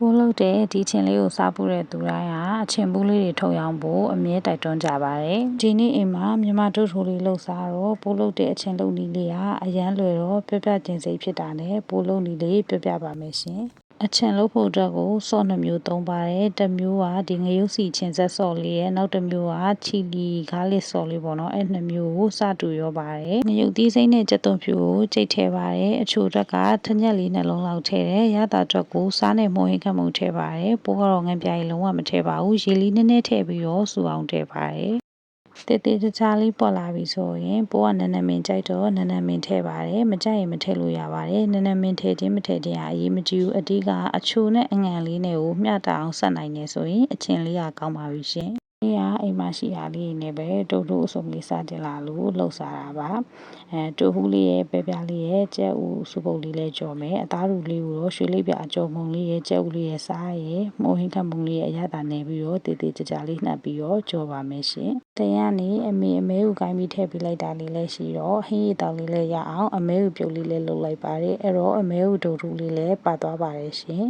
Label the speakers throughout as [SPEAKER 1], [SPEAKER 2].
[SPEAKER 1] ပိုးလုပ်တဲ့ဒီချင်းလေးကိုစားဖို့တဲ့သူတိုင်းဟာအချင်းဘူးလေးတွေထုတ်ရောင်းဖို့အမြဲတိုက်တွန်းကြပါတယ်ဒီနေ့အိမ်မှာမြန်မာတို့ထိုးလေးလှုပ်စားတော့ပိုးလုပ်တဲ့အချင်းလုပ်နည်းလေးဟာအရန်လွယ်တော့ပြပြချင်းစိတ်ဖြစ်တာနဲ့ပိုးလုပ်နည်းလေးပြပြပါမယ်ရှင်အချင်လို့ဖို့အတွက်ကိုစော့2မျိုးသုံးပါတယ်တစ်မျိုးကဒီငရုတ်စီချင်းဆက်စော့လေးရဲ့နောက်တစ်မျိုးကချီလီဂါလစ်စော့လေးပေါ့နော်အဲ့2မျိုးကိုစတူရောပါတယ်ငရုတ်သီးစိမ့်နဲ့ကြက်သွန်ဖြူကိုကြိတ်ထည့်ပါတယ်အချိုအတွက်ကထညက်လေးနှလုံးလောက်ထည့်တယ်ရတာအတွက်ကိုစားနဲ့မိုးဟင်းခတ်မှုထည့်ပါတယ်ပိုးကတော့ငပြားကြီးလုံးဝမထည့်ပါဘူးရေလေးနည်းနည်းထည့်ပြီးတော့စူအောင်ထည့်ပါတယ်တေးသေးချာလေးပေါ်လာပြီဆိုရင်ပိုးကနန်းနန်းမင်းကြိုက်တော့နန်းနန်းမင်းထည့်ပါတယ်မကြိုက်ရင်မထည့်လို့ရပါတယ်နန်းနန်းမင်းထည့်ခြင်းမထည့်ခြင်းအရေးမကြီးဘူးအဓိကအချိုနဲ့အငံလေးနဲ့ကိုမျှတအောင်ဆက်နိုင်နေဆိုရင်အချင်းလေးကကောင်းပါပြီရှင်ဒီကအိမ်မှာရှိတာလေးနဲ့ပဲတိုးတိုးအစုံလေးစတင်လာလို့လှုပ်စားတာပါတိုးဟူးလေးရဲ့ပဲပြားလေးရဲ့ကြက်ဥစုပုတ်လေးလည်းကြော်မယ်အသားရူလေးကိုတော့ရွှေလေးပြအကြော်မုံလေးရဲ့ကြက်ဥလေးရဲ့စားရဲ့မိုးဟင်းခတ်မုံလေးရဲ့အရသာနေပြီးတော့တေးသေးကြကြလေးနှပ်ပြီးတော့ကြော်ပါမယ်ရှင်တရကနေအမဲကိုကိုင်းပြီးထည့်ပေးလိုက်တာလေးလည်းရှိတော့ဟင်းရည်တောင်လေးလည်းရအောင်အမဲကိုပြုတ်လေးလည်းလုပ်လိုက်ပါတယ်အဲ့တော့အမဲကိုဒုတ်ထူလေးလည်းပါသွားပါတယ်ရှင်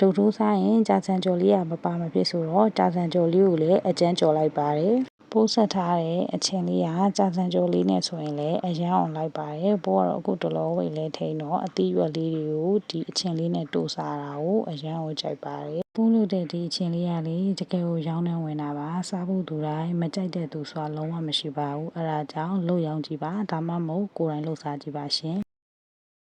[SPEAKER 1] ဒုတ်ထူစားရင်ကြာစံကြော်လေးကမပါမဖြစ်ဆိုတော့ကြာစံကြော်လေးကိုလည်းအကျန်းကြော်လိုက်ပါတယ်ပိုးဆက်ထားတဲ့အချင်းလေးကကြာစံကြော်လေးနဲ့ဆိုရင်လည်းအရန်အောင်လိုက်ပါတယ်ပိုးကတော့အခုတလောဝိတ်လဲထိန်တော့အသီးရွက်လေးတွေကိုဒီအချင်းလေးနဲ့တိုးစားတာကိုအရန်ကိုကြိုက်ပါတယ်ပိုးလို့တဲ့ဒီအချင်းလေးကလေတကယ်ကိုရောင်းနေဝင်တာပါစားဖို့သူတိုင်းမကြိုက်တဲ့သူဆိုတာလုံးဝမရှိပါဘူးအဲဒါကြောင့်လှုပ်ရောင်းကြည့်ပါဒါမှမဟုတ်ကိုယ်တိုင်လှုပ်စားကြည့်ပါရှင်